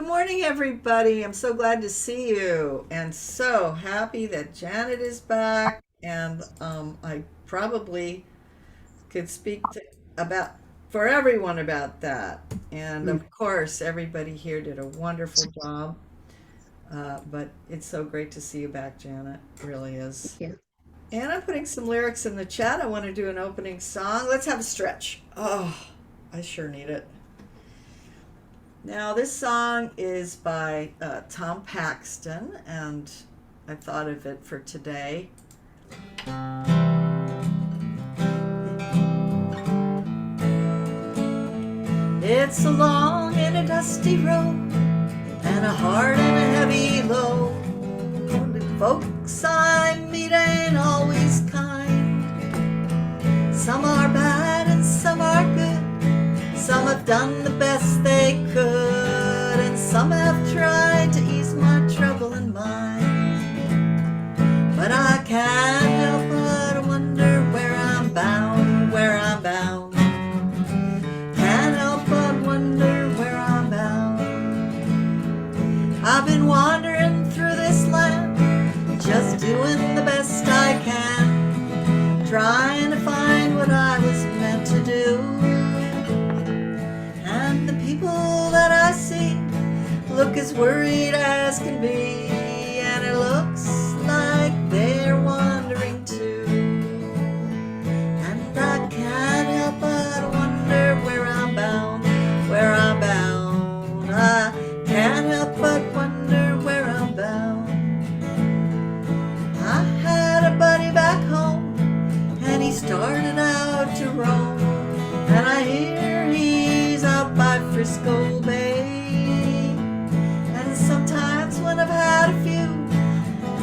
Good morning, everybody. I'm so glad to see you and so happy that Janet is back. And I probably could speak about for everyone about that. And Mm. of course, everybody here did a wonderful job. But it's so great to see you back, Janet. It really is. Yeah. And I'm putting some lyrics in the chat. I want to do an opening song. Let's have a stretch. Oh, I sure need it. Now, this song is by Tom Paxton, and I thought of it for today. It's a long and a dusty road, and a hard and a heavy load. The folks I meet ain't always kind. Some are bad and some are good. Some have done the best they could, and some have tried to ease my trouble and mine. But I can't help but wonder where I'm bound, where I'm bound. Can't help but wonder where I'm bound. I've been wandering through this land, just doing the best I can, trying to find what I was meant to do. And the people that I see look as worried as can be, and it looks like they're wandering too. And I can't help but wonder where I'm bound, where I'm bound. I can't help but wonder where I'm bound. I had a buddy back home, and he started out to roam, and I hear he's out by Frisco Bay. And sometimes when I've had a few,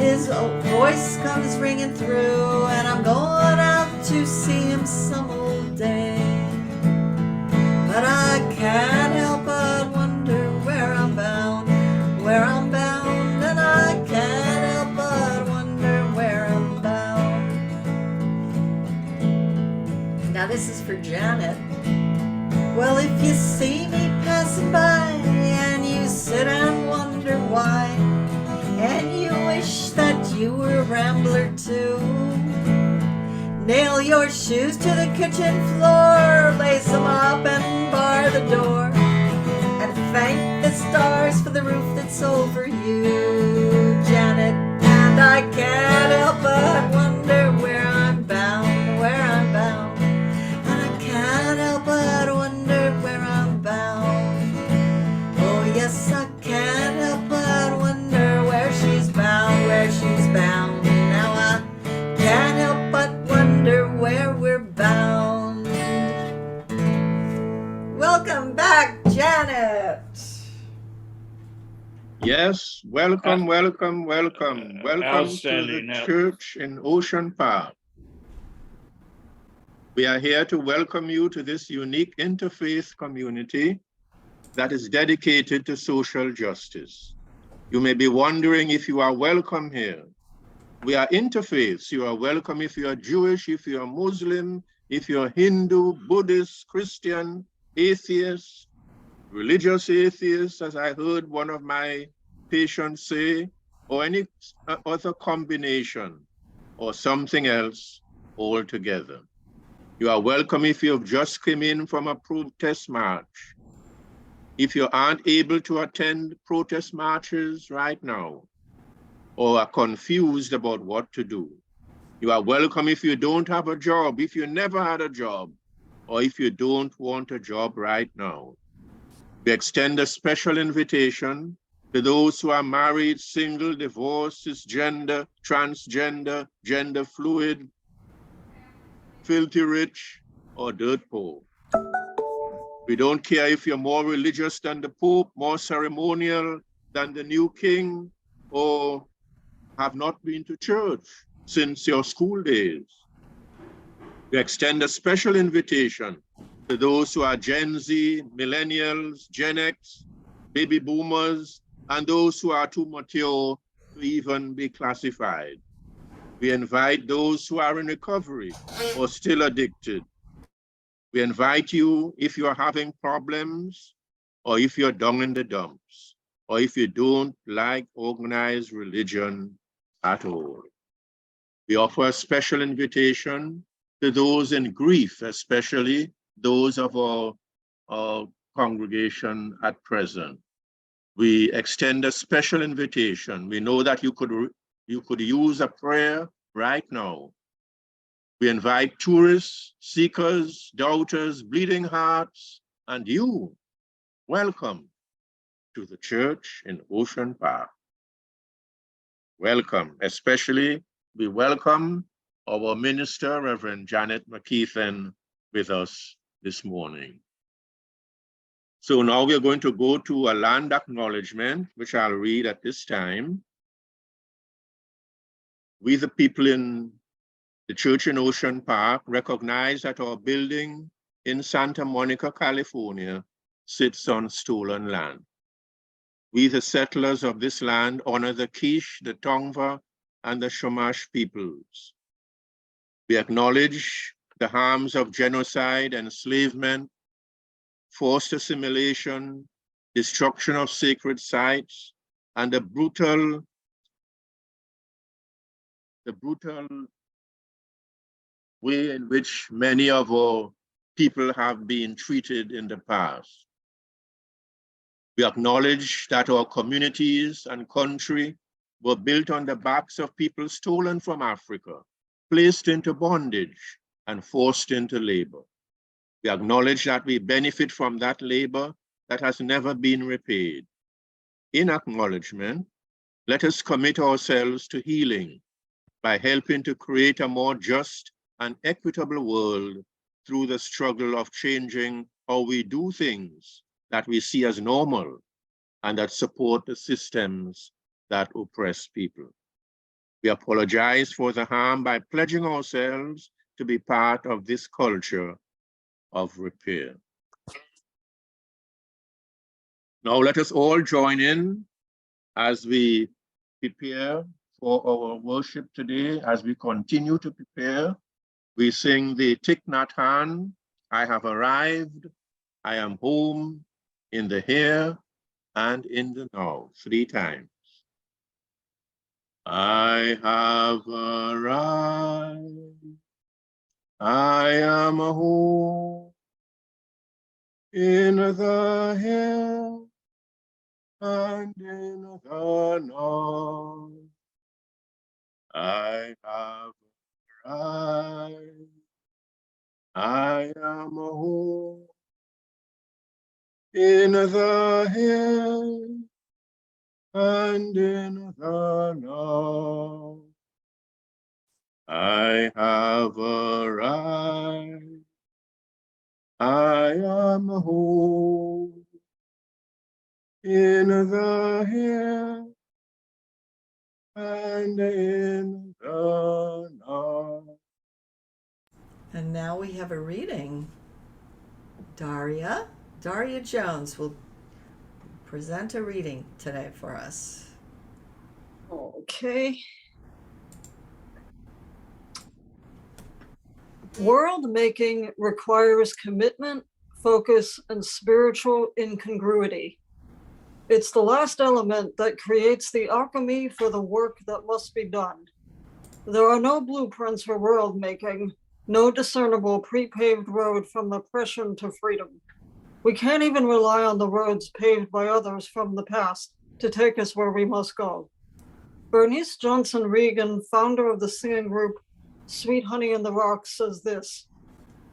his voice comes ringing through, and I'm going out to see him some old day. But I can't help but wonder where I'm bound, where I'm bound, and I can't help but wonder where I'm bound. Now this is for Janet. Well, if you see me passing by and you sit and wonder why, and you wish that you were a rambler too, nail your shoes to the kitchen floor, lace them up and bar the door, and thank the stars for the roof that's over you, Janet. And I can't help but wonder where I'm bound, where I'm bound. And I can't help but wonder where I'm bound. Oh yes, I can't help but wonder where she's bound, where she's bound. Now I can't help but wonder where we're bound. Welcome back, Janet. Yes, welcome, welcome, welcome. Welcome to the church in Ocean Park. We are here to welcome you to this unique interfaith community that is dedicated to social justice. You may be wondering if you are welcome here. We are interfaiths. You are welcome if you are Jewish, if you are Muslim, if you're Hindu, Buddhist, Christian, atheist, religious atheist, as I heard one of my patients say, or any other combination, or something else altogether. You are welcome if you have just come in from a protest march. If you aren't able to attend protest marches right now, or are confused about what to do, you are welcome if you don't have a job, if you never had a job, or if you don't want a job right now. We extend a special invitation to those who are married, single, divorced, cisgender, transgender, gender fluid, filthy rich, or dirt poor. We don't care if you're more religious than the Pope, more ceremonial than the new king, or have not been to church since your school days. We extend a special invitation to those who are Gen Z, millennials, Gen X, baby boomers, and those who are too mature to even be classified. We invite those who are in recovery or still addicted. We invite you if you're having problems or if you're down in the dumps. or if you don't like organized religion at all. We offer a special invitation to those in grief, especially those of our congregation at present. We extend a special invitation. We know that you could use a prayer right now. We invite tourists, seekers, doubters, bleeding hearts, and you. Welcome to the church in Ocean Park. Welcome, especially we welcome our minister, Reverend Janet Mckeithen, with us this morning. So now we're going to go to a land acknowledgement, which I'll read at this time. We, the people in the church in Ocean Park, recognize that our building in Santa Monica, California, sits on stolen land. We, the settlers of this land, honor the Quiche, the Tongva, and the Chumash peoples. We acknowledge the harms of genocide, enslavement, forced assimilation, destruction of sacred sites, and the brutal way in which many of our people have been treated in the past. We acknowledge that our communities and country were built on the backs of people stolen from Africa, placed into bondage, and forced into labor. We acknowledge that we benefit from that labor that has never been repaid. In acknowledgement, let us commit ourselves to healing by helping to create a more just and equitable world through the struggle of changing how we do things that we see as normal and that support the systems that oppress people. We apologize for the harm by pledging ourselves to be part of this culture of repair. Now let us all join in as we prepare for our worship today. As we continue to prepare, we sing the Thich Nhat Hanh, I have arrived, I am home, in the here and in the now, 3 times. I have arrived, I am home, in the here and in the now. I have arrived, I am home, in the here and in the now. I have arrived, I am home, in the here and in the now. And now we have a reading. Daria Jones will present a reading today for us. Okay. World making requires commitment, focus, and spiritual incongruity. It's the last element that creates the alchemy for the work that must be done. There are no blueprints for world making, no discernible pre-paved road from oppression to freedom. We can't even rely on the roads paved by others from the past to take us where we must go. Bernice Johnson Regan, founder of the singing group Sweet Honey in the Rocks, says this: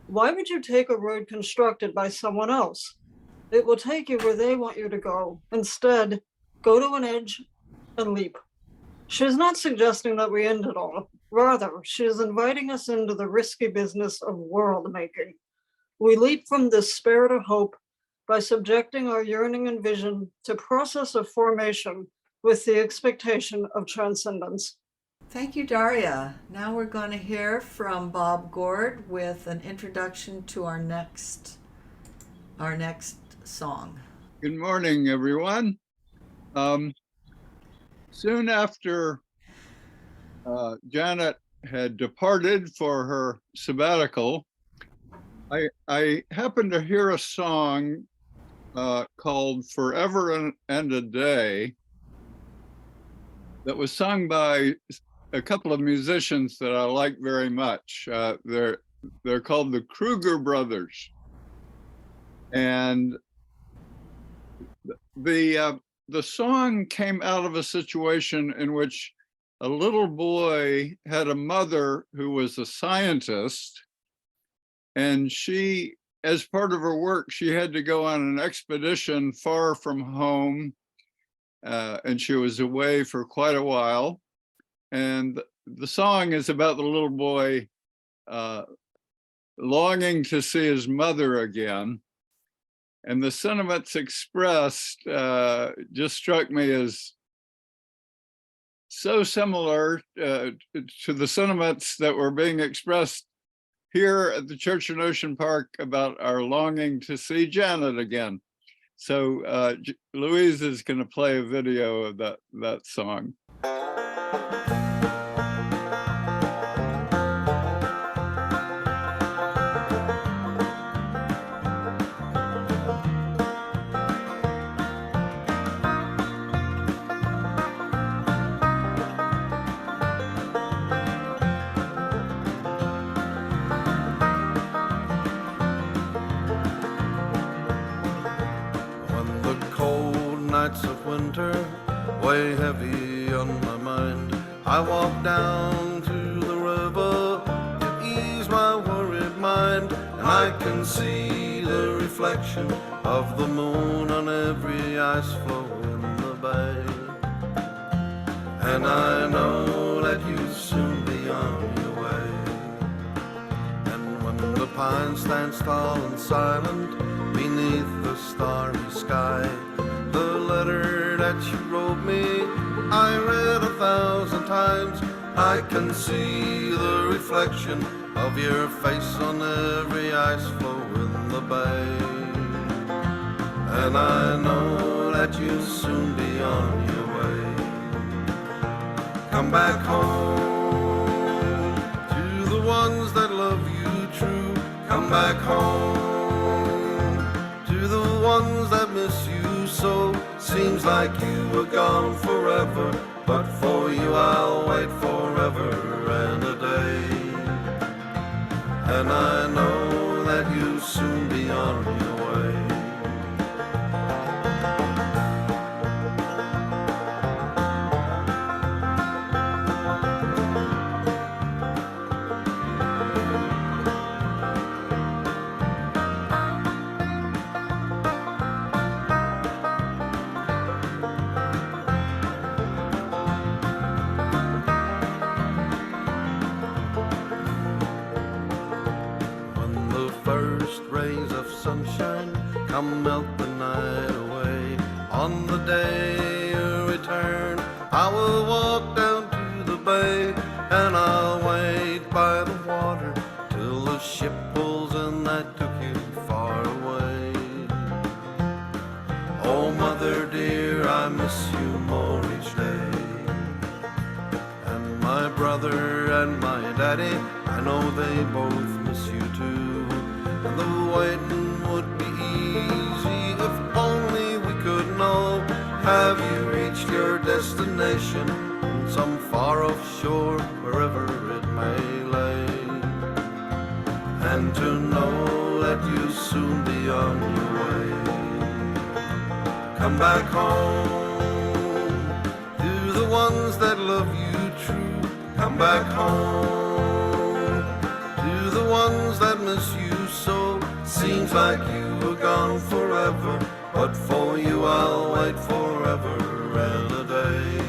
why would you take a road constructed by someone else? It will take you where they want you to go. Instead, go to an edge and leap. She is not suggesting that we end it all. Rather, she is inviting us into the risky business of world making. We leap from this spirit of hope by subjecting our yearning and vision to process of formation with the expectation of transcendence. Thank you, Daria. Now we're going to hear from Bob Gord with an introduction to our next song. Good morning, everyone. Soon after Janet had departed for her sabbatical, I happened to hear a song called Forever and a Day that was sung by a couple of musicians that I like very much. They're called the Kruger Brothers. And the song came out of a situation in which a little boy had a mother who was a scientist, and she, as part of her work, she had to go on an expedition far from home, and she was away for quite a while. And the song is about the little boy longing to see his mother again. And the sentiments expressed just struck me as so similar to the sentiments that were being expressed here at the church in Ocean Park about our longing to see Janet again. So Louise is going to play a video of that song. Of winter weigh heavy on my mind, I walk down to the river to ease my worried mind, and I can see the reflection of the moon on every ice floe in the bay. And I know that you'll soon be on your way. And when the pine stands tall and silent beneath the starry sky, the letter that you wrote me, I read 1,000 times. I can see the reflection of your face on every ice floe in the bay. And I know that you'll soon be on your way. Come back home to the ones that love you true. Come back home to the ones that miss you so. Seems like you were gone forever, but for you I'll wait forever and a day. And I know that you'll soon be on your way. Come melt the night away. On the day you return, I will walk down to the bay, and I'll wait by the water till the ship pulls in that took you far away. Oh, mother dear, I miss you more each day. And my brother and my daddy, I know they both miss you too. And the waiting would be easy if only we could know. Have you reached your destination on some far-off shore, wherever it may lay? And to know that you'll soon be on your way. Come back home to the ones that love you true. Come back home to the ones that miss you so. Seems like you were gone forever, but for you I'll wait forever and a day.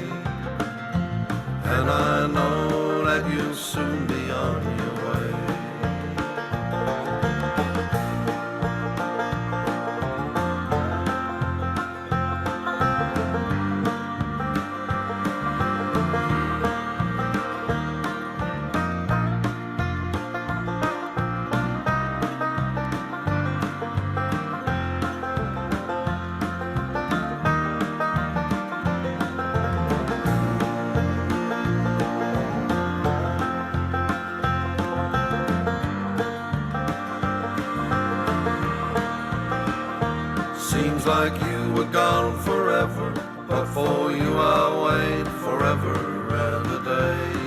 And I know that you'll soon be on your way. like you were gone forever, but for you I'll wait forever and a day.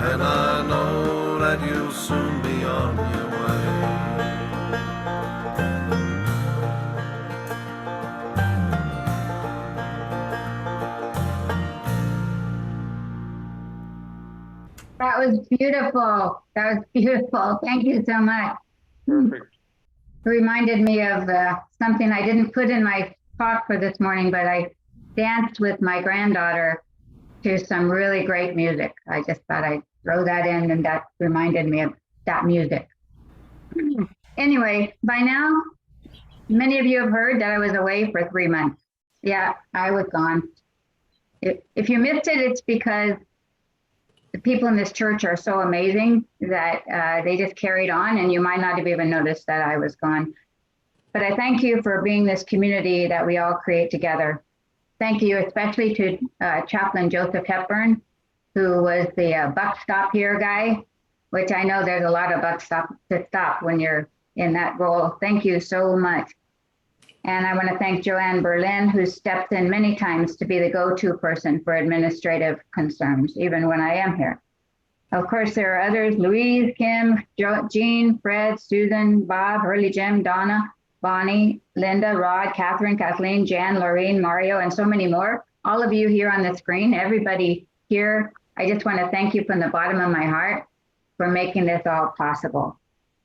And I know that you'll soon be on your way. That was beautiful. That was beautiful. Thank you so much. Perfect. It reminded me of something I didn't put in my talk for this morning, but I danced with my granddaughter to some really great music. I just thought I'd throw that in, and that reminded me of that music. Anyway, by now, many of you have heard that I was away for 3 months. Yeah, I was gone. If you missed it, it's because the people in this church are so amazing that they just carried on, and you might not have even noticed that I was gone. But I thank you for being this community that we all create together. Thank you especially to Chaplain Joseph Hepburn, who was the buck stop here guy, which I know there's a lot of buck stop to stop when you're in that role. Thank you so much. And I want to thank Joanne Berlin, who stepped in many times to be the go-to person for administrative concerns, even when I am here. Of course, there are others: Louise, Kim, Jean, Fred, Susan, Bob, Hurley, Jim, Donna, Bonnie, Linda, Rod, Catherine, Kathleen, Jan, Lorraine, Mario, and so many more. All of you here on the screen, everybody here, I just want to thank you from the bottom of my heart for making this all possible.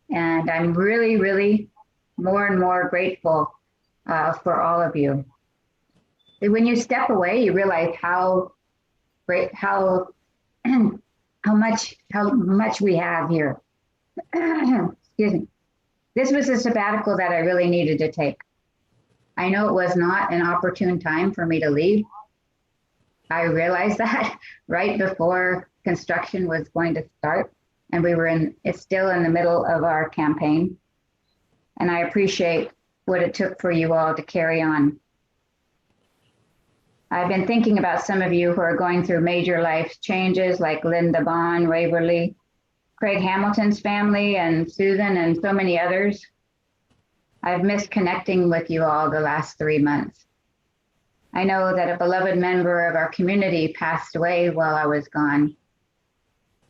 And I'm really, really more and more grateful for all of you. When you step away, you realize how great, how much we have here. Excuse me. This was a sabbatical that I really needed to take. I know it was not an opportune time for me to leave. I realized that right before construction was going to start, and we were still in the middle of our campaign. And I appreciate what it took for you all to carry on. I've been thinking about some of you who are going through major life changes, like Linda Bond, Waverly, Craig Hamilton's family, and Susan, and so many others. I've missed connecting with you all the last 3 months. I know that a beloved member of our community passed away while I was gone,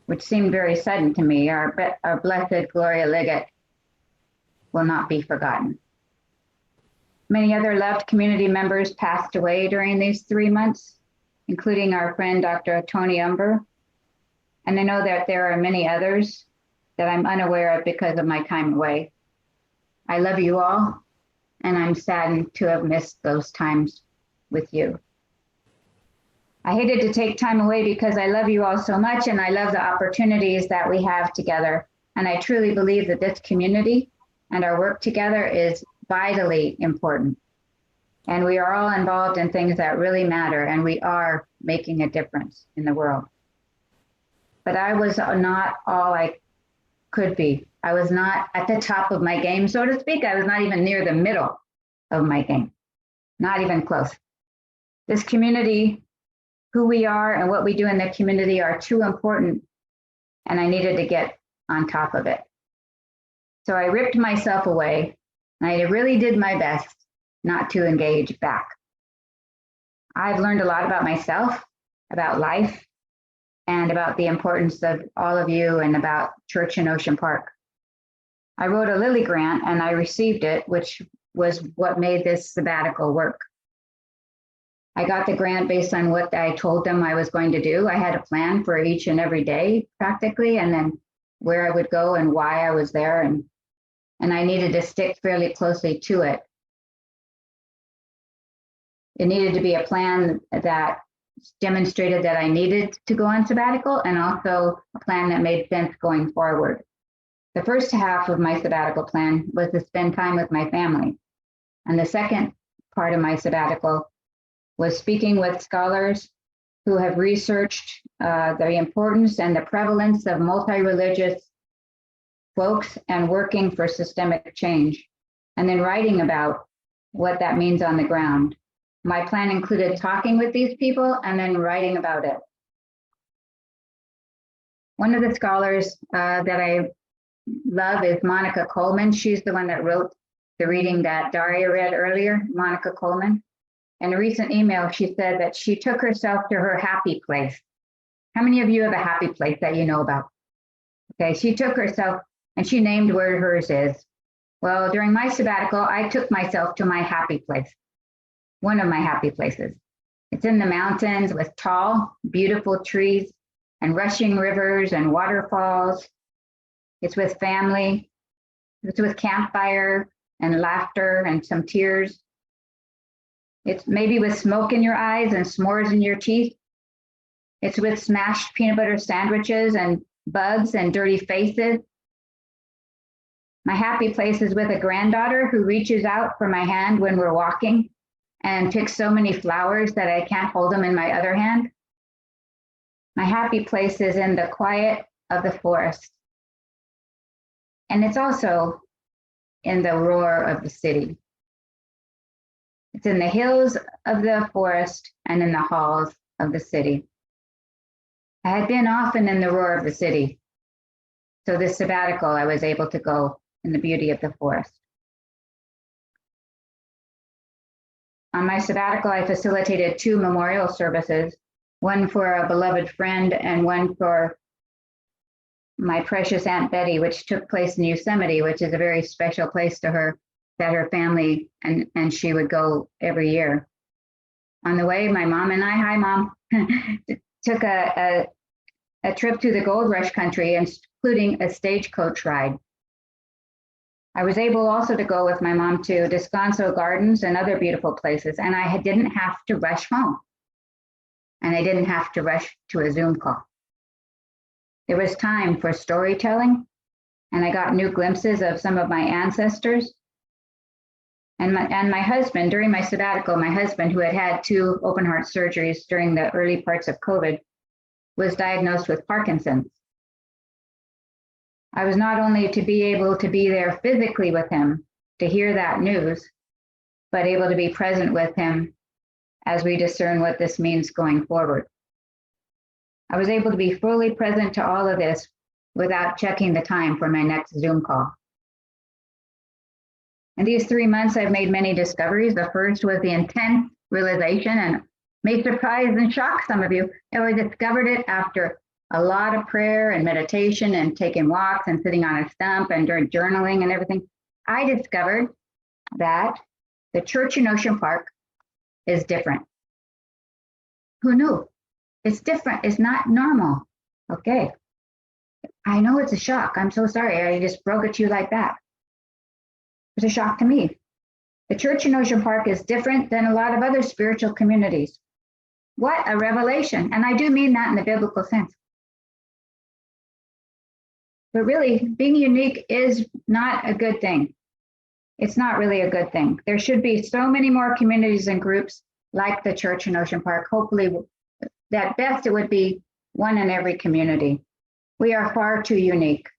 which seemed very sudden to me. Our blessed Gloria Liggett will not be forgotten. Many other loved community members passed away during these 3 months, including our friend Dr. Tony Umber. And I know that there are many others that I'm unaware of because of my time away. I love you all, and I'm saddened to have missed those times with you. I hated to take time away because I love you all so much, and I love the opportunities that we have together. And I truly believe that this community and our work together is vitally important. And we are all involved in things that really matter, and we are making a difference in the world. But I was not all I could be. I was not at the top of my game, so to speak. I was not even near the middle of my game, not even close. This community, who we are and what we do in the community are too important, and I needed to get on top of it. So I ripped myself away, and I really did my best not to engage back. I've learned a lot about myself, about life, and about the importance of all of you and about church in Ocean Park. I wrote a Lilly grant and I received it, which was what made this sabbatical work. I got the grant based on what I told them I was going to do. I had a plan for each and every day practically, and then where I would go and why I was there. And I needed to stick fairly closely to it. It needed to be a plan that demonstrated that I needed to go on sabbatical, and also a plan that made sense going forward. The first half of my sabbatical plan was to spend time with my family. And the second part of my sabbatical was speaking with scholars who have researched the importance and the prevalence of multi-religious folks and working for systemic change, and then writing about what that means on the ground. My plan included talking with these people and then writing about it. One of the scholars that I love is Monica Coleman. She's the one that wrote the reading that Daria read earlier, Monica Coleman. In a recent email, she said that she took herself to her happy place. How many of you have a happy place that you know about? Okay, she took herself and she named where hers is. Well, during my sabbatical, I took myself to my happy place, one of my happy places. It's in the mountains with tall, beautiful trees and rushing rivers and waterfalls. It's with family. It's with campfire and laughter and some tears. It's maybe with smoke in your eyes and s'mores in your teeth. It's with smashed peanut butter sandwiches and bugs and dirty faces. My happy place is with a granddaughter who reaches out for my hand when we're walking and picks so many flowers that I can't hold them in my other hand. My happy place is in the quiet of the forest. And it's also in the roar of the city. It's in the hills of the forest and in the halls of the city. I had been often in the roar of the city. So this sabbatical, I was able to go in the beauty of the forest. On my sabbatical, I facilitated 2 memorial services, one for a beloved friend and one for my precious Aunt Betty, which took place in Yosemite, which is a very special place to her, that her family and she would go every year. On the way, my mom and I, hi mom, took a trip to the gold rush country, including a stagecoach ride. I was able also to go with my mom to Descanso Gardens and other beautiful places, and I didn't have to rush home. And I didn't have to rush to a Zoom call. There was time for storytelling, and I got new glimpses of some of my ancestors. And my husband, during my sabbatical, my husband, who had had 2 open heart surgeries during the early parts of COVID, was diagnosed with Parkinson's. I was not only to be able to be there physically with him to hear that news, but able to be present with him as we discern what this means going forward. I was able to be fully present to all of this without checking the time for my next Zoom call. In these 3 months, I've made many discoveries. The first was the intense realization, and may surprise and shock some of you, and I discovered it after a lot of prayer and meditation and taking walks and sitting on a stump and during journaling and everything. I discovered that the church in Ocean Park is different. Who knew? It's different. It's not normal. Okay. I know it's a shock. I'm so sorry. I just broke it to you like that. It's a shock to me. The church in Ocean Park is different than a lot of other spiritual communities. What a revelation. And I do mean that in the biblical sense. But really, being unique is not a good thing. It's not really a good thing. There should be so many more communities and groups like the church in Ocean Park. Hopefully, at best, it would be one in every community. We are far too unique.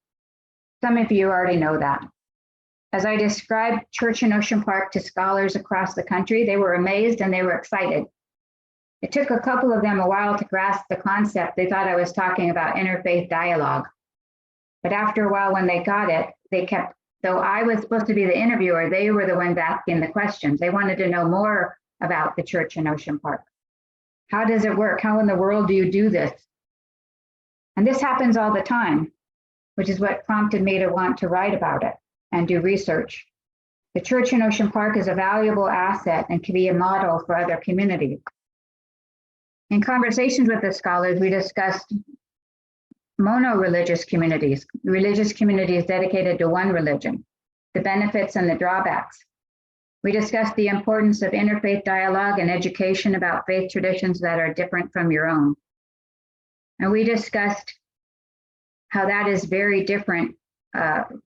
Some of you already know that. As I described Church in Ocean Park to scholars across the country, they were amazed and they were excited. It took a couple of them a while to grasp the concept. They thought I was talking about interfaith dialogue. But after a while, when they got it, they kept, though I was supposed to be the interviewer, they were the ones asking the questions. They wanted to know more about the church in Ocean Park. How does it work? How in the world do you do this? And this happens all the time, which is what prompted me to want to write about it and do research. The church in Ocean Park is a valuable asset and can be a model for other communities. In conversations with the scholars, we discussed mono-religious communities dedicated to one religion, the benefits and the drawbacks. We discussed the importance of interfaith dialogue and education about faith traditions that are different from your own. And we discussed how that is very different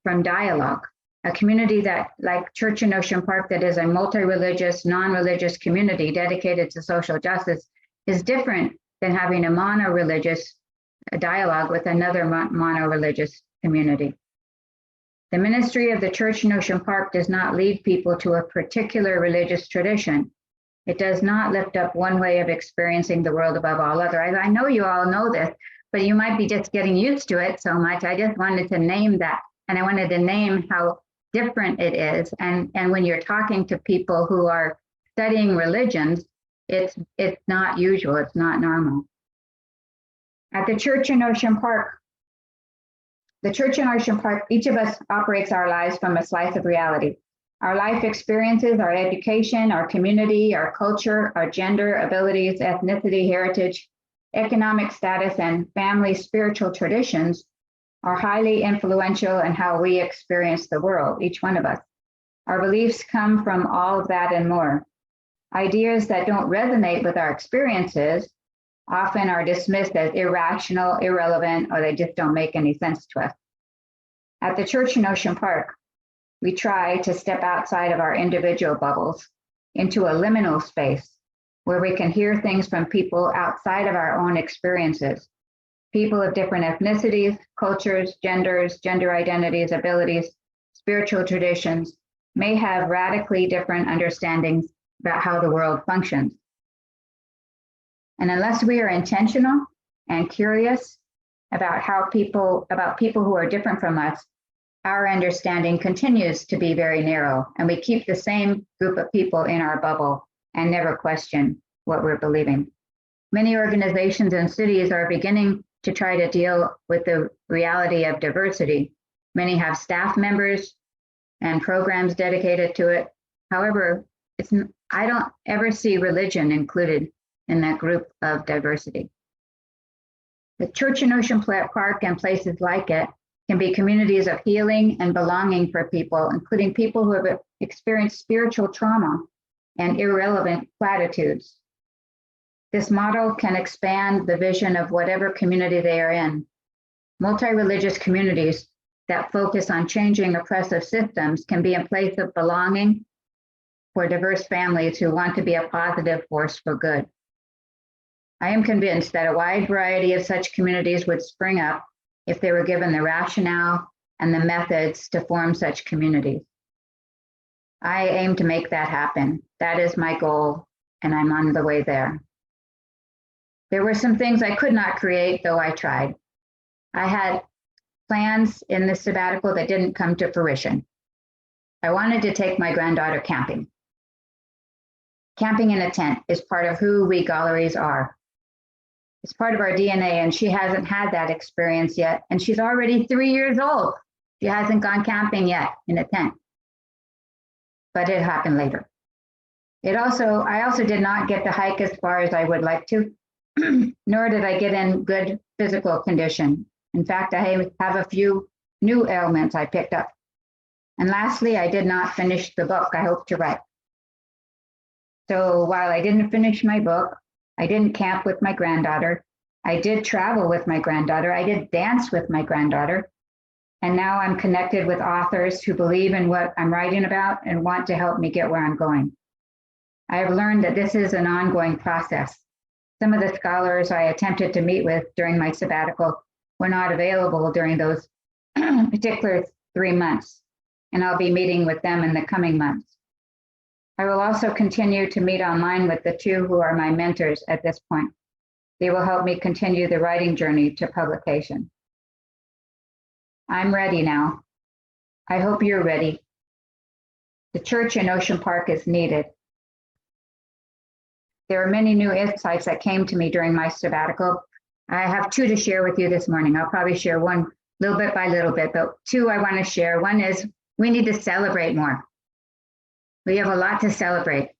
from dialogue. A community that, like Church in Ocean Park, that is a multi-religious, non-religious community dedicated to social justice, is different than having a mono-religious dialogue with another mono-religious community. The ministry of the Church in Ocean Park does not lead people to a particular religious tradition. It does not lift up one way of experiencing the world above all other. I know you all know this, but you might be just getting used to it so much. I just wanted to name that. And I wanted to name how different it is. And when you're talking to people who are studying religions, it's not usual, it's not normal. At the church in Ocean Park, each of us operates our lives from a slice of reality. Our life experiences, our education, our community, our culture, our gender, abilities, ethnicity, heritage, economic status, and family spiritual traditions are highly influential in how we experience the world, each one of us. Our beliefs come from all of that and more. Ideas that don't resonate with our experiences often are dismissed as irrational, irrelevant, or they just don't make any sense to us. At the church in Ocean Park, we try to step outside of our individual bubbles into a liminal space where we can hear things from people outside of our own experiences. People of different ethnicities, cultures, genders, gender identities, abilities, spiritual traditions may have radically different understandings about how the world functions. And unless we are intentional and curious about people who are different from us, our understanding continues to be very narrow, and we keep the same group of people in our bubble and never question what we're believing. Many organizations and cities are beginning to try to deal with the reality of diversity. Many have staff members and programs dedicated to it. However, I don't ever see religion included in that group of diversity. The church in Ocean Park and places like it can be communities of healing and belonging for people, including people who have experienced spiritual trauma and irrelevant platitudes. This model can expand the vision of whatever community they are in. Multi-religious communities that focus on changing oppressive systems can be a place of belonging for diverse families who want to be a positive force for good. I am convinced that a wide variety of such communities would spring up if they were given the rationale and the methods to form such communities. I aim to make that happen. That is my goal, and I'm on the way there. There were some things I could not create, though I tried. I had plans in this sabbatical that didn't come to fruition. I wanted to take my granddaughter camping. Camping in a tent is part of who we Golleries are. It's part of our DNA, and she hasn't had that experience yet. And she's already 3 years old. She hasn't gone camping yet in a tent, but it happened later. I also did not get to hike as far as I would like to, nor did I get in good physical condition. In fact, I have a few new ailments I picked up. And lastly, I did not finish the book I hope to write. So while I didn't finish my book, I didn't camp with my granddaughter. I did travel with my granddaughter. I did dance with my granddaughter. And now I'm connected with authors who believe in what I'm writing about and want to help me get where I'm going. I have learned that this is an ongoing process. Some of the scholars I attempted to meet with during my sabbatical were not available during those particular 3 months, and I'll be meeting with them in the coming months. I will also continue to meet online with the two who are my mentors at this point. They will help me continue the writing journey to publication. I'm ready now. I hope you're ready. The church in Ocean Park is needed. There are many new insights that came to me during my sabbatical. I have two to share with you this morning. I'll probably share one little bit by little bit, but two I want to share. One is we need to celebrate more. We have a lot to celebrate.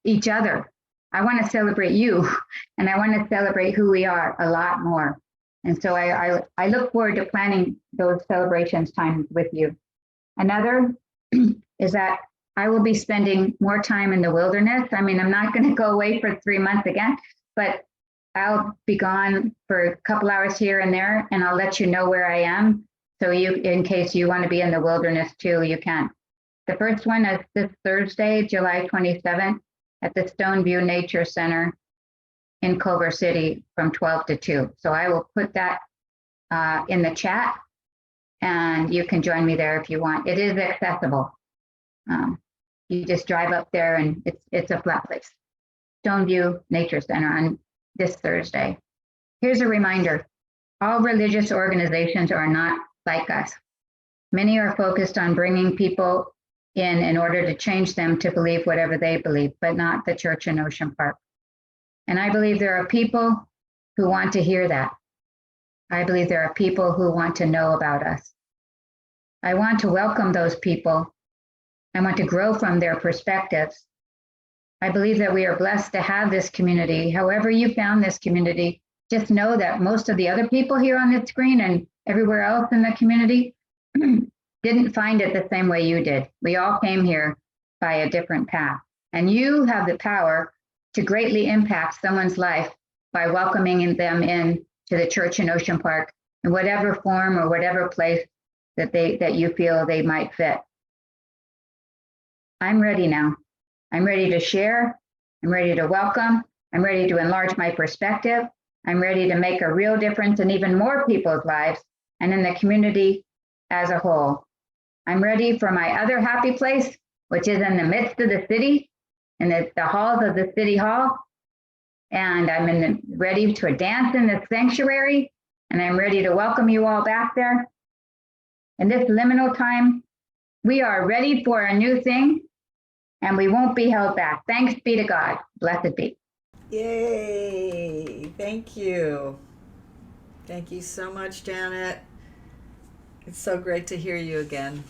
Each other. I want to celebrate you, and I want to celebrate who we are a lot more. And so I look forward to planning those celebrations times with you. Another is that I will be spending more time in the wilderness. I mean, I'm not going to go away for 3 months again, but I'll be gone for a couple hours here and there, and I'll let you know where I am. So you, in case you want to be in the wilderness too, you can. The first one is this Thursday, July 27th, at the Stoneview Nature Center in Culver City from 12 to 2. So I will put that in the chat, and you can join me there if you want. It is accessible. You just drive up there, and it's a flat place. Stoneview Nature Center on this Thursday. Here's a reminder. All religious organizations are not like us. Many are focused on bringing people in order to change them to believe whatever they believe, but not the church in Ocean Park. And I believe there are people who want to hear that. I believe there are people who want to know about us. I want to welcome those people. I want to grow from their perspectives. I believe that we are blessed to have this community. However you found this community, just know that most of the other people here on the screen and everywhere else in the community didn't find it the same way you did. We all came here by a different path. And you have the power to greatly impact someone's life by welcoming them in to the church in Ocean Park in whatever form or whatever place that you feel they might fit. I'm ready now. I'm ready to share. I'm ready to welcome. I'm ready to enlarge my perspective. I'm ready to make a real difference in even more people's lives and in the community as a whole. I'm ready for my other happy place, which is in the midst of the city, in the halls of the city hall. And I'm ready to dance in the sanctuary, and I'm ready to welcome you all back there. In this liminal time, we are ready for a new thing, and we won't be held back. Thanks be to God. Blessed be. Yay! Thank you. Thank you so much, Janet. It's so great to hear you again.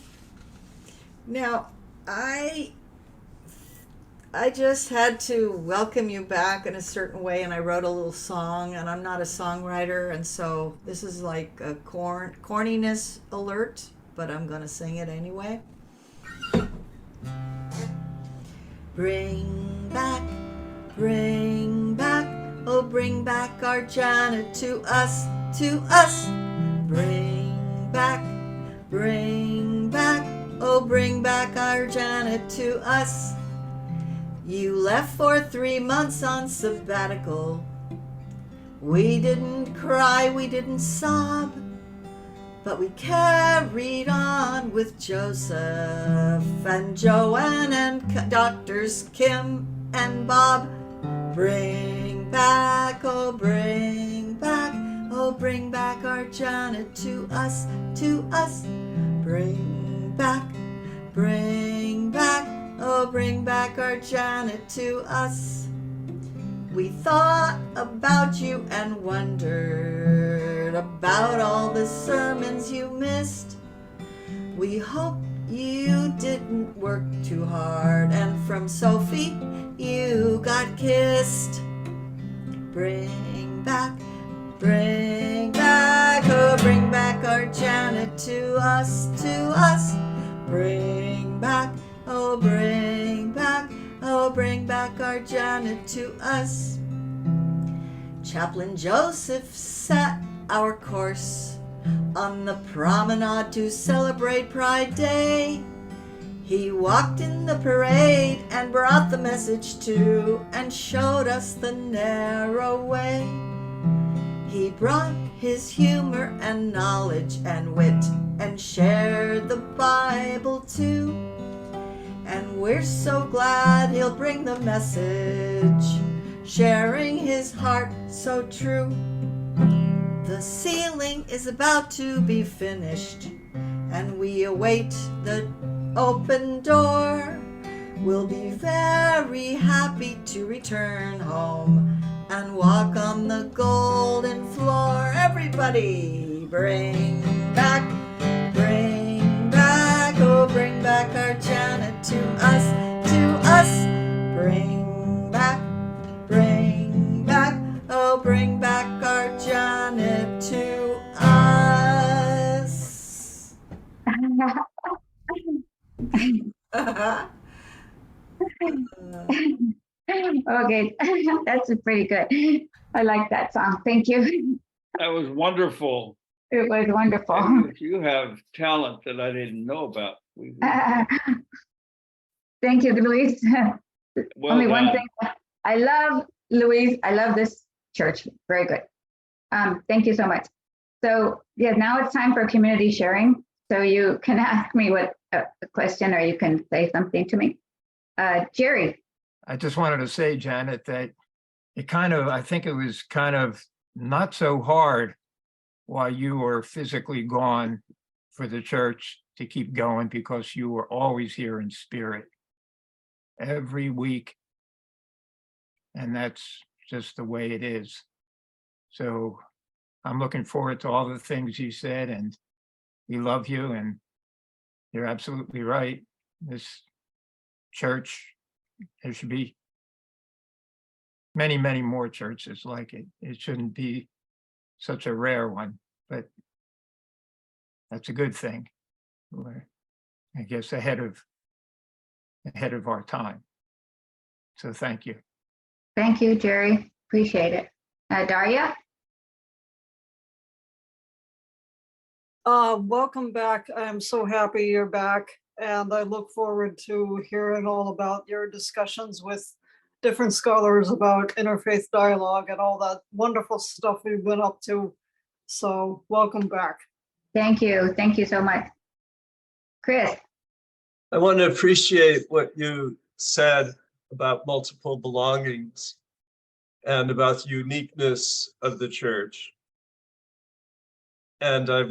Now, I just had to welcome you back in a certain way, and I wrote a little song, and I'm not a songwriter, and so this is like a corniness alert, but I'm going to sing it anyway. Bring back, oh bring back our Janet to us, Bring back, oh bring back our Janet to us. You left for 3 months on sabbatical. We didn't cry, we didn't sob, but we carried on with Joseph and Joanne and Doctors Kim and Bob. Bring back, oh bring back, oh bring back our Janet to us, Bring back, oh bring back our Janet to us. We thought about you and wondered about all the sermons you missed. We hope you didn't work too hard, and from Sophie you got kissed. Bring back, oh bring back our Janet to us, Bring back, oh bring back our Janet to us. Chaplain Joseph set our course on the promenade to celebrate Pride Day. He walked in the parade and brought the message too, and showed us the narrow way. He brought his humor and knowledge and wit, and shared the Bible too. And we're so glad he'll bring the message, sharing his heart so true. The ceiling is about to be finished, and we await the open door. We'll be very happy to return home and walk on the golden floor. Everybody, bring back, oh bring back our Janet to us, Bring back, oh bring back our Janet to us. Okay, that's pretty good. I like that song. Thank you. That was wonderful. It was wonderful. You have talent that I didn't know about. Thank you, Louise. Well Only one done. thing. I love Louise. I love this church. Very good. Thank you so much. So yeah, now it's time for community sharing. So you can ask me what a question, or you can say something to me. Jerry. I just wanted to say, Janet, that I think it was kind of not so hard while you were physically gone for the church to keep going because you were always here in spirit every week. And that's just the way it is. So I'm looking forward to all the things you said, and we love you, and you're absolutely right. This church, there should be many, many more churches like it. It shouldn't be such a rare one, but that's a good thing. We're, I guess, ahead of our time. So thank you. Thank you, Jerry. Appreciate it. Daria? Welcome back. I'm so happy you're back, and I look forward to hearing all about your discussions with different scholars about interfaith dialogue and all that wonderful stuff we've been up to. So welcome back. Thank you. Thank you so much. Chris? I want to appreciate what you said about multiple belongings and about the uniqueness of the church. And I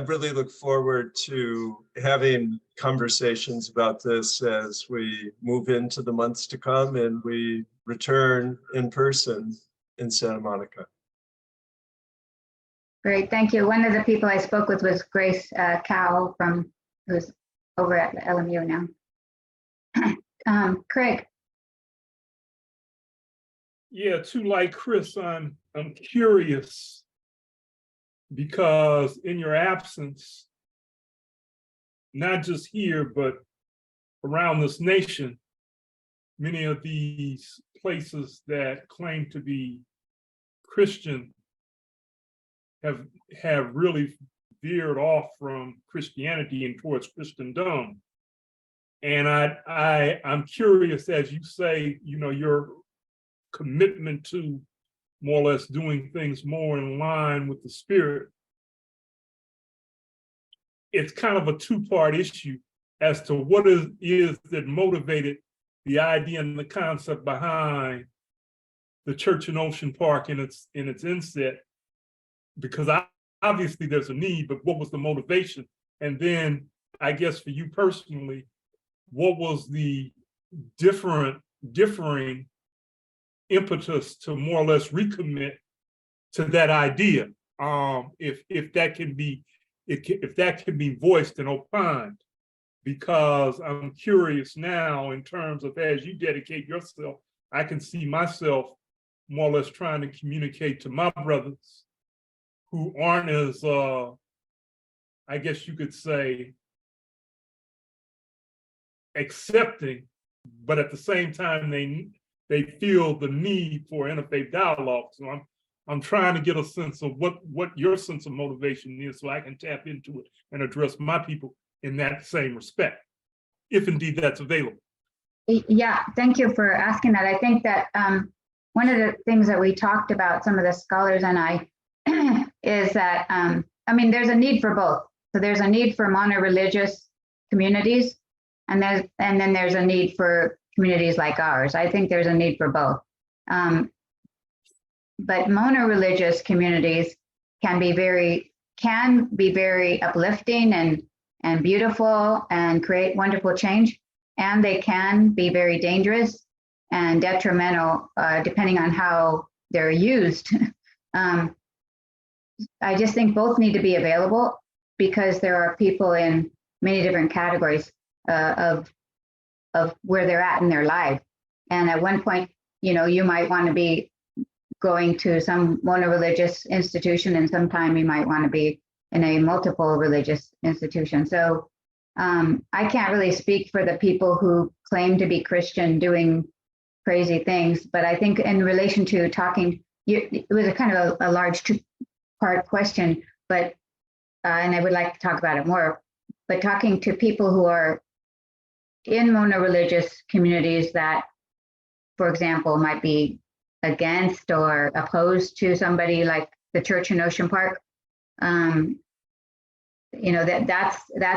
really look forward to having conversations about this as we move into the months to come and we return in person in Santa Monica. Great, thank you. One of the people I spoke with was Grace Cowell who's over at LMU now. Craig. Yeah, too, like Chris, I'm curious because in your absence, not just here, but around this nation, many of these places that claim to be Christian have really veered off from Christianity and towards Christendom. And I'm curious, as you say, your commitment to more or less doing things more in line with the spirit. It's kind of a two-part issue as to what is that motivated the idea and the concept behind the church in Ocean Park in its inset, because obviously there's a need, but what was the motivation? And then I guess for you personally, what was the differing impetus to more or less recommit to that idea? If that can be voiced and opined, because I'm curious now in terms of as you dedicate yourself, I can see myself more or less trying to communicate to my brothers who aren't as, I guess you could say, accepting, but at the same time they feel the need for interfaith dialogue. So I'm trying to get a sense of what your sense of motivation is, so I can tap into it and address my people in that same respect, if indeed that's available. Yeah, thank you for asking that. I think that one of the things that we talked about, some of the scholars and I, is that, there's a need for both. So there's a need for monoreligious communities, and then there's a need for communities like ours. I think there's a need for both. But monoreligious communities can be very uplifting and beautiful and create wonderful change. And they can be very dangerous and detrimental depending on how they're used. I just think both need to be available, because there are people in many different categories of where they're at in their life. And at one point, you might want to be going to some monoreligious institution, and sometime you might want to be in a multiple religious institution. So I can't really speak for the people who claim to be Christian doing crazy things, but I think in relation to talking, it was a kind of a large two-part question, but and I would like to talk about it more, but talking to people who are in monoreligious communities that, for example, might be against or opposed to somebody like the church in Ocean Park, that's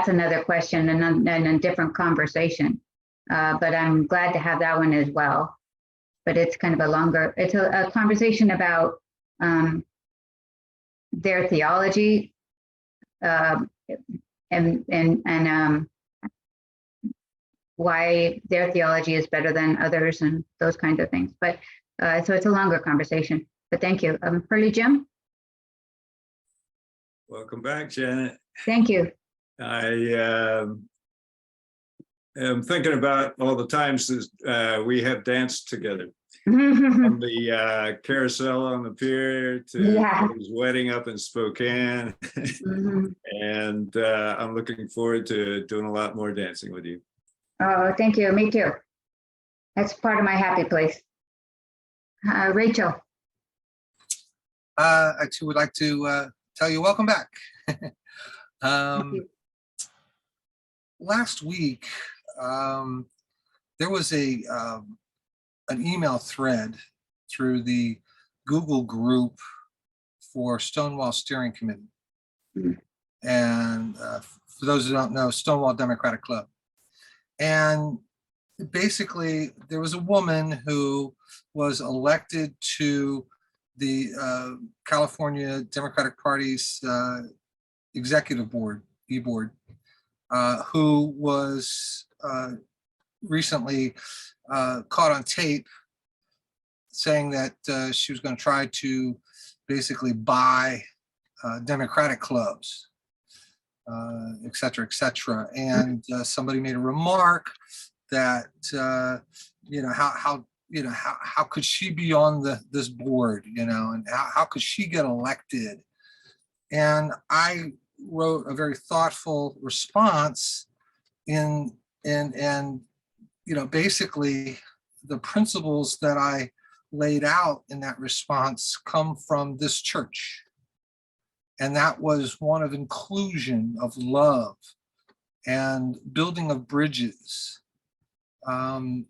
another question and a different conversation. But I'm glad to have that one as well. But it's kind of it's a conversation about their theology and why their theology is better than others and those kinds of things. But so it's a longer conversation. But thank you, Hurley Jim. Welcome back, Janet. Thank you. I am thinking about all the times that we have danced together. From the carousel on the pier to his wedding up in Spokane. And I'm looking forward to doing a lot more dancing with you. Oh, thank you. Me too. That's part of my happy place. Rachel. I too would like to tell you welcome back. Last week, there was an email thread through the Google group for Stonewall Steering Committee. And for those who don't know, Stonewall Democratic Club. And basically, there was a woman who was elected to the California Democratic Party's executive board, E-board, who was recently caught on tape saying that she was going to try to basically buy Democratic clubs, et cetera, et cetera. And somebody made a remark that, how could she be on this board, and how could she get elected? And I wrote a very thoughtful response and basically the principles that I laid out in that response come from this church. And that was one of inclusion, of love, and building of bridges. I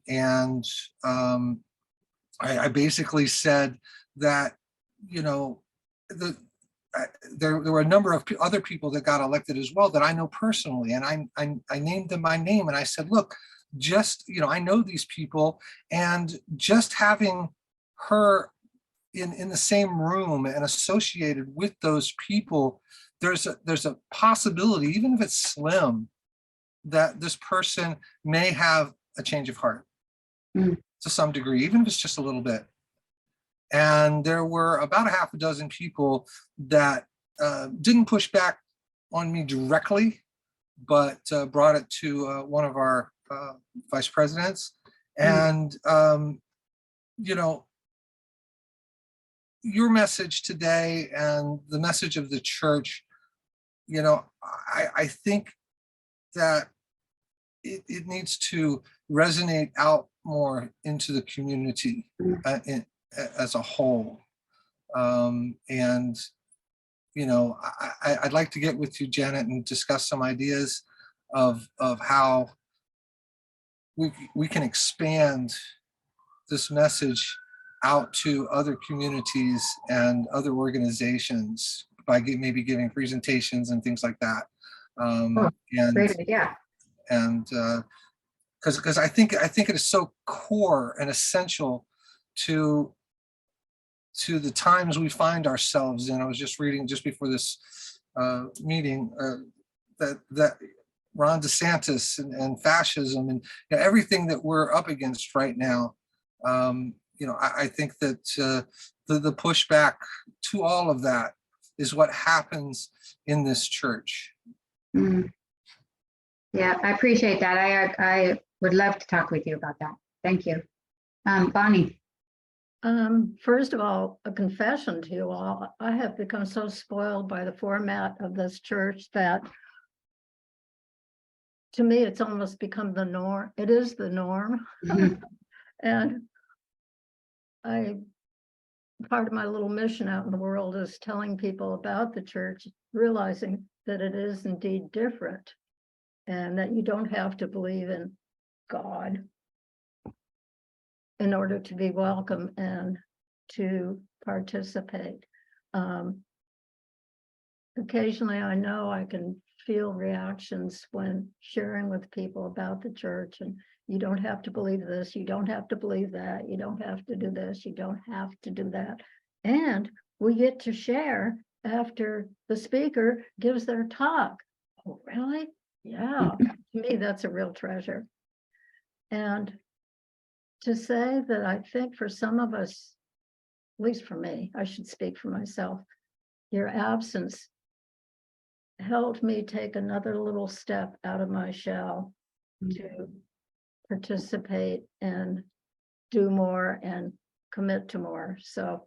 basically said that, there were a number of other people that got elected as well that I know personally, and I named them by name, and I said, look, just, I know these people, and just having her in the same room and associated with those people, there's a possibility, even if it's slim, that this person may have a change of heart to some degree, even if it's just a little bit. And there were about a half a dozen people that didn't push back on me directly, but brought it to one of our vice presidents. And, your message today and the message of the church, I think that it needs to resonate out more into the community as a whole. I'd like to get with you, Janet, and discuss some ideas of how we can expand this message out to other communities and other organizations by maybe giving presentations and things like that. Great idea. And because I think it is so core and essential to the times we find ourselves in. I was just reading just before this meeting that Ron DeSantis and fascism and everything that we're up against right now. I think that the pushback to all of that is what happens in this church. Yeah, I appreciate that. I would love to talk with you about that. Thank you. Bonnie. First of all, a confession to you all. I have become so spoiled by the format of this church that to me, it's almost become the norm. It is the norm. And part of my little mission out in the world is telling people about the church, realizing that it is indeed different and that you don't have to believe in God in order to be welcome and to participate. Occasionally, I know I can feel reactions when sharing with people about the church, and you don't have to believe this, you don't have to believe that, you don't have to do this, you don't have to do that. And we get to share after the speaker gives their talk. Oh, really? Yeah, to me, that's a real treasure. And to say that I think for some of us, at least for me, I should speak for myself, your absence helped me take another little step out of my shell to participate and do more and commit to more. So,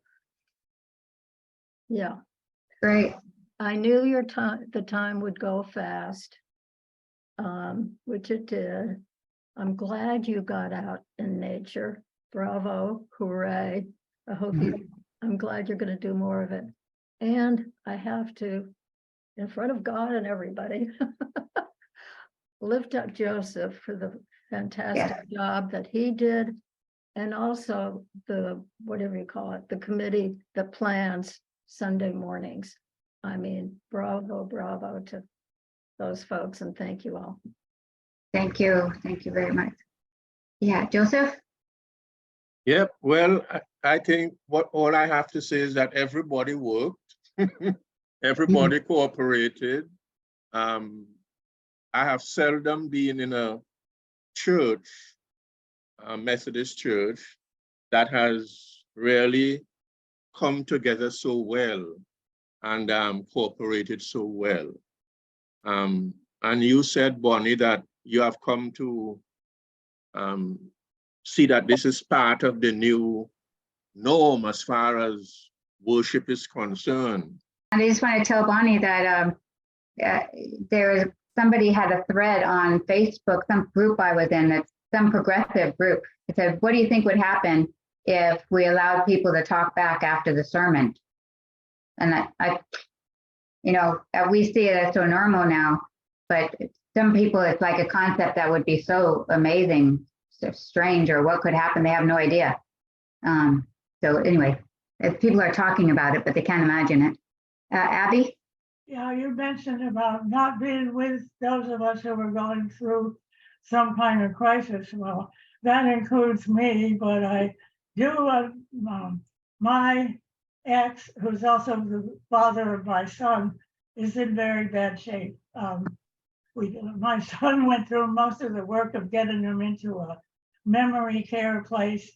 yeah. Great. I knew the time would go fast, which it did. I'm glad you got out in nature. Bravo, hooray. I'm glad you're going to do more of it. And I have to, in front of God and everybody, lift up Joseph for the fantastic job that he did. And also the, whatever you call it, the committee that plans Sunday mornings. I mean, bravo, bravo to those folks, and thank you all. Thank you. Thank you very much. Yeah, Joseph? Yep. Well, I think what all I have to say is that everybody worked. Everybody cooperated. I have seldom been in a church, a Methodist church, that has really come together so well and cooperated so well. And you said, Bonnie, that you have come to see that this is part of the new norm as far as worship is concerned. And I just want to tell Bonnie that somebody had a thread on Facebook, some group I was in, that's some progressive group. It said, what do you think would happen if we allowed people to talk back after the sermon? And we see it as so normal now, but some people, it's like a concept that would be so amazing, so strange, or what could happen, they have no idea. So anyway, if people are talking about it, but they can't imagine it. Abby? Yeah, you mentioned about not being with those of us who were going through some kind of crisis. Well, that includes me, but I do, my ex, who's also the father of my son, is in very bad shape. My son went through most of the work of getting him into a memory care place.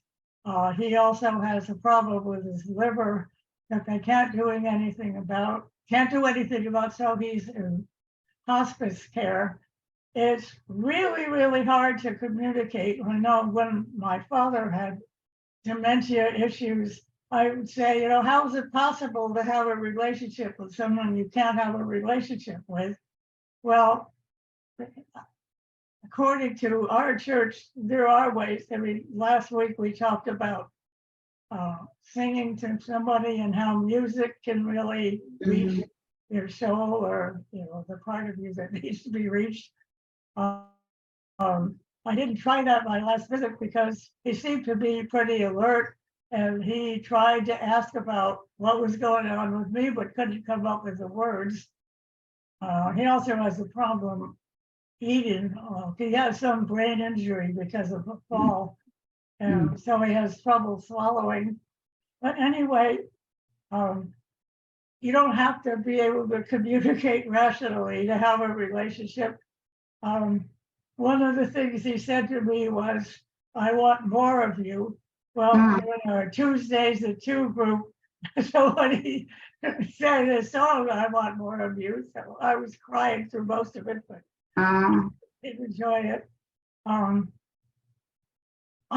He also has a problem with his liver that they can't do anything about, so he's in hospice care. It's really, really hard to communicate. I know when my father had dementia issues, I would say, how is it possible to have a relationship with someone you can't have a relationship with? Well, according to our church, there are ways. I mean, last week we talked about singing to somebody and how music can really reach their soul, or the part of you that needs to be reached. I didn't try that my last visit because he seemed to be pretty alert, and he tried to ask about what was going on with me, but couldn't come up with the words. He also has a problem eating. He has some brain injury because of a fall, and so he has trouble swallowing. But anyway, you don't have to be able to communicate rationally to have a relationship. One of the things he said to me was, I want more of you. Well, in our Tuesdays at 2 group, so when he sang this song, I want more of you. So I was crying through most of it, but I did enjoy it. I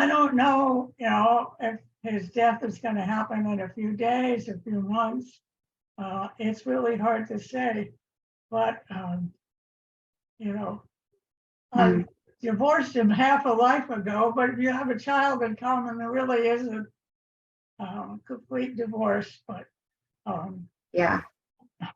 don't know, if his death is going to happen in a few days, a few months. It's really hard to say, but I divorced him half a life ago, but if you have a child in common, there really isn't complete divorce. But yeah,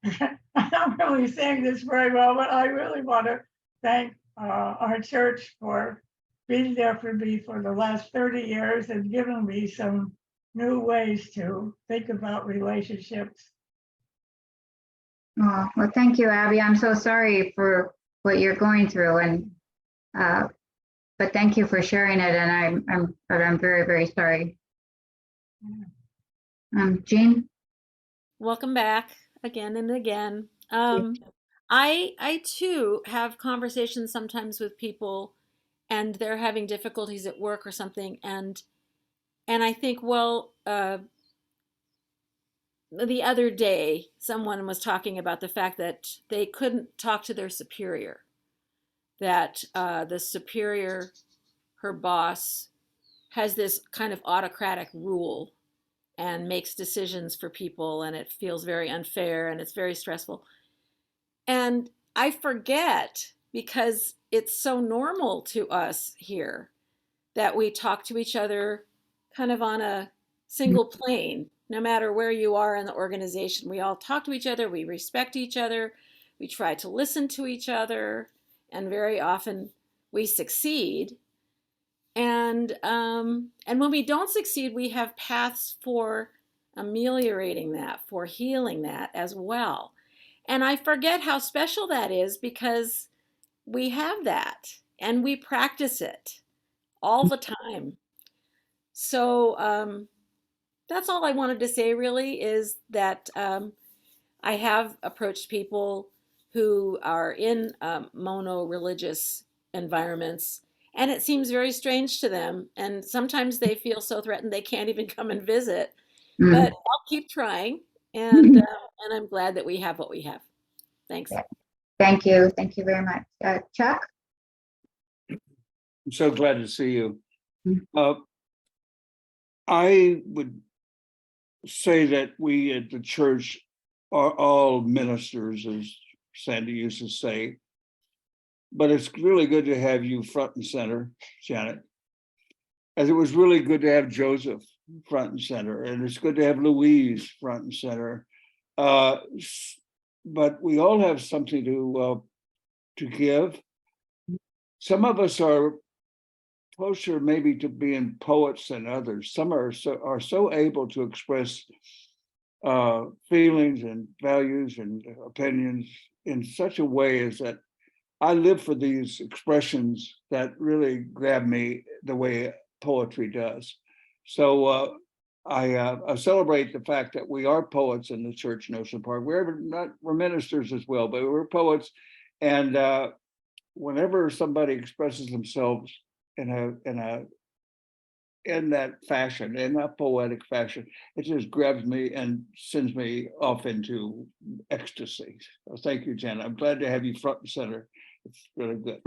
I'm not really saying this very well, but I really want to thank our church for being there for me for the last 30 years and giving me some new ways to think about relationships. Oh, well, thank you, Abby. I'm so sorry for what you're going through, and but thank you for sharing it. And I'm very, very sorry. Jean? Welcome back again and again. I too have conversations sometimes with people and they're having difficulties at work or something, and I think, well, the other day someone was talking about the fact that they couldn't talk to their superior, that the superior, her boss, has this kind of autocratic rule and makes decisions for people, and it feels very unfair and it's very stressful. And I forget, because it's so normal to us here, that we talk to each other kind of on a single plane, no matter where you are in the organization. We all talk to each other, we respect each other, we try to listen to each other, and very often we succeed. And when we don't succeed, we have paths for ameliorating that, for healing that as well. And I forget how special that is, because we have that and we practice it all the time. So that's all I wanted to say, really, is that I have approached people who are in mono-religious environments, and it seems very strange to them. And sometimes they feel so threatened they can't even come and visit. But I'll keep trying, and I'm glad that we have what we have. Thanks. Thank you. Thank you very much. Chuck? I'm so glad to see you. I would say that we at the church are all ministers, as Sandy used to say, but it's really good to have you front and center, Janet, as it was really good to have Joseph front and center, and it's good to have Louise front and center. But we all have something to give. Some of us are closer maybe to being poets than others. Some are so able to express feelings and values and opinions in such a way as that I live for these expressions that really grab me the way poetry does. So I celebrate the fact that we are poets in the church in Ocean Park. We're ministers as well, but we're poets. And whenever somebody expresses themselves in that fashion, in that poetic fashion, it just grabs me and sends me off into ecstasy. So thank you, Jen. I'm glad to have you front and center. It's really good.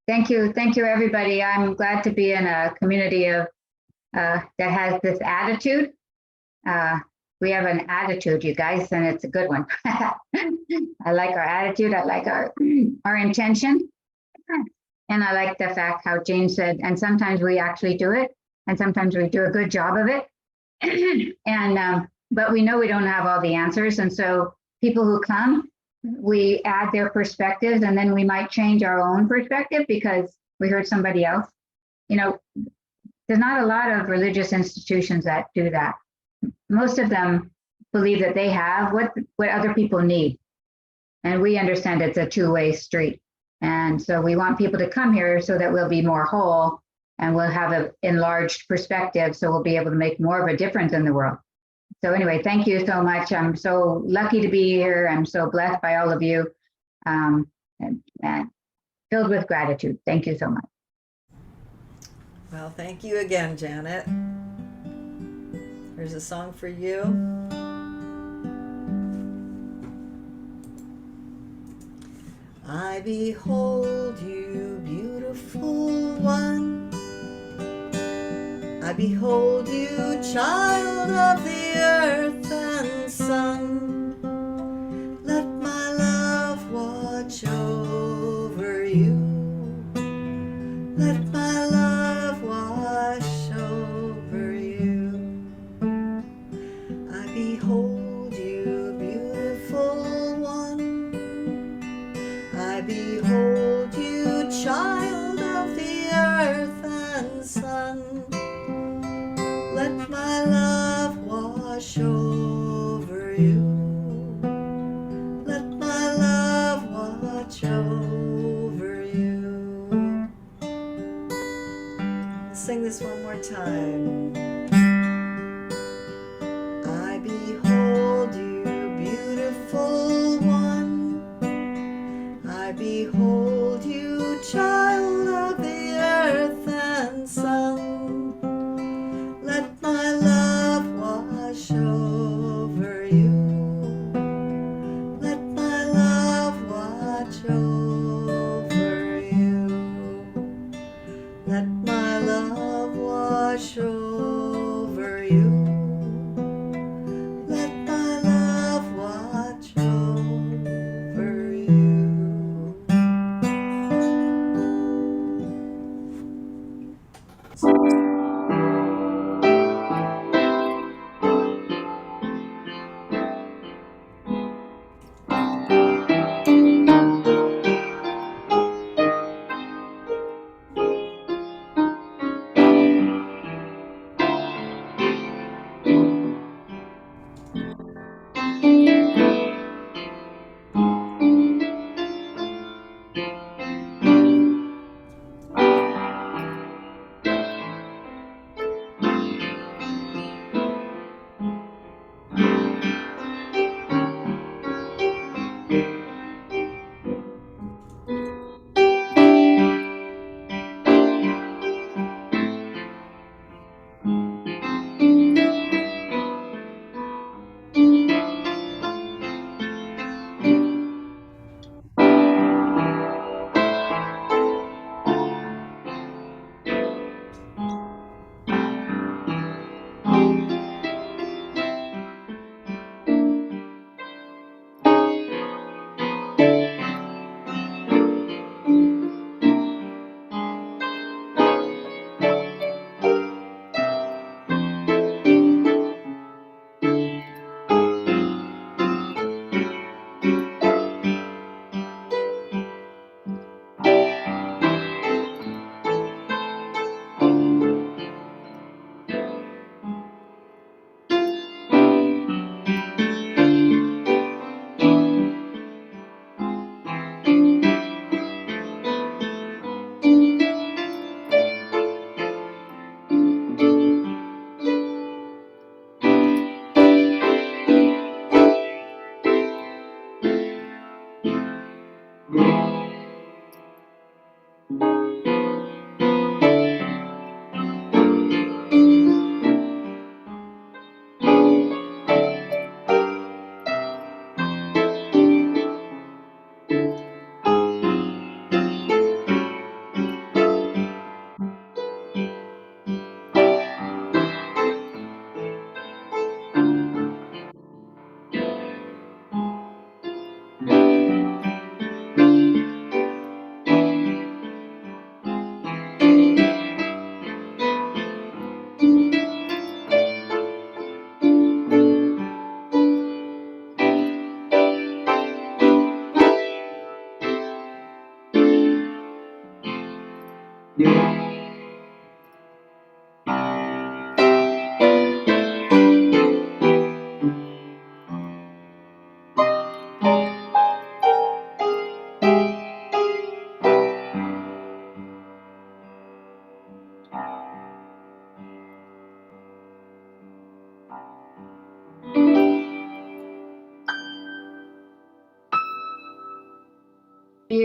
Thank you, everybody. I'm glad to be in a community of that has this attitude. We have an attitude, you guys, and it's a good one. I like our attitude. I like our intention. And I like the fact how Jane said, and sometimes we actually do it, and sometimes we do a good job of it. And but we know we don't have all the answers. And so people who come, we add their perspectives, and then we might change our own perspective because we heard somebody else. You know, there's not a lot of religious institutions that do that. Most of them believe that they have what other people need. And we understand it's a two-way street. And so we want people to come here so that we'll be more whole and we'll have an enlarged perspective, so we'll be able to make more of a difference in the world. So anyway, thank you so much. I'm so lucky to be here. I'm so blessed by all of you, and filled with gratitude. Thank you so much. Well, thank you again, Janet. Here's a song for you. I behold you, beautiful one. I behold you, child of the earth and sun. Let my love watch over you. Let my love wash over you. I behold you, beautiful one. I behold you, child of the earth and sun. Let my love wash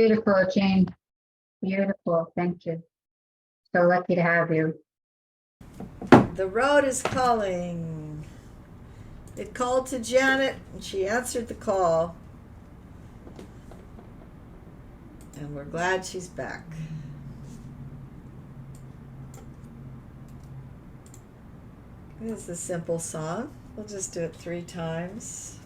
Beautiful, Jane. Beautiful. Thank you. So lucky to have you. The road is calling. It called to Janet, and she answered the call. And we're glad she's back. This is a simple song. We'll just do it 3 times.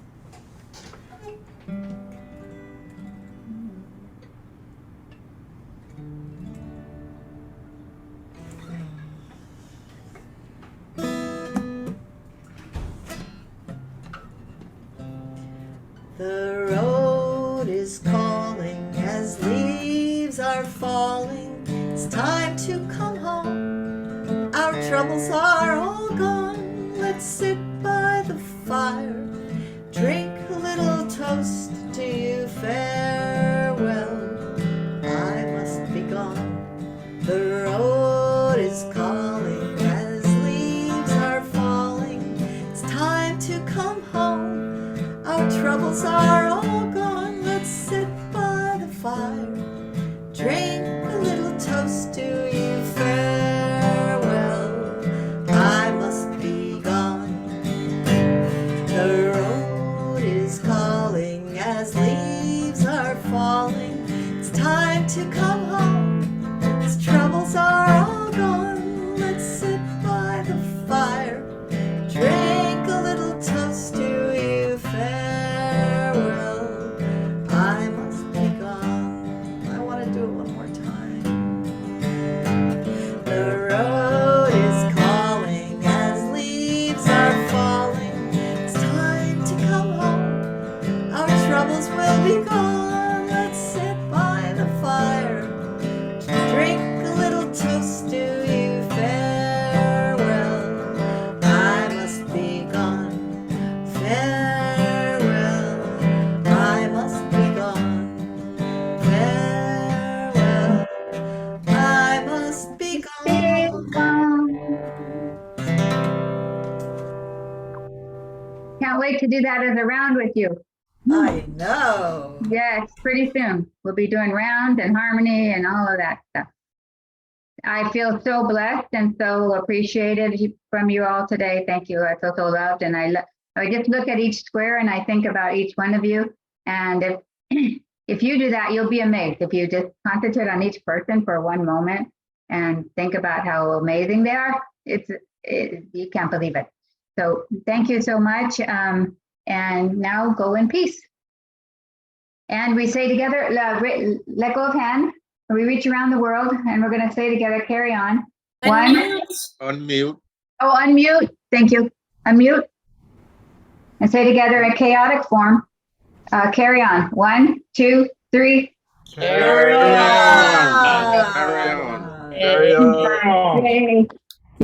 The road is calling as leaves are falling. It's time to come home. Our troubles are all gone. Let's sit by the fire. Drink a little toast to you. Farewell. I must be gone. The road is calling as leaves are falling. It's time to come home. Our troubles are all gone. Let's sit by the fire. Drink a little toast to you. Farewell. I must be gone. The road is calling as leaves are falling. It's time to come home. These troubles are all gone. Let's sit by the fire. Drink a little toast to you. Farewell. I must be gone. I want to do it one more time. The road is calling as leaves are falling. It's time to come home. Our troubles will be gone. Let's sit by the fire. Drink a little toast to you. Farewell. I must be gone. Farewell. I must be gone. Farewell. I must be gone. Can't wait to do that as a round with you. I know. Yes, pretty soon. We'll be doing round and harmony and all of that stuff. I feel so blessed and so appreciated from you all today. Thank you. I feel so loved. And I just look at each square and I think about each one of you. And if you do that, you'll be amazed. If you just concentrate on each person for one moment and think about how amazing they are, you can't believe it. So thank you so much. And now go in peace. And we say together, let go of hand. We reach around the world and we're going to say together, carry on. Unmute. Oh, unmute. Thank you. Unmute. And say together in chaotic form, carry on. 1, 2, 3. Carry on. Carry on. Carry on. Yay.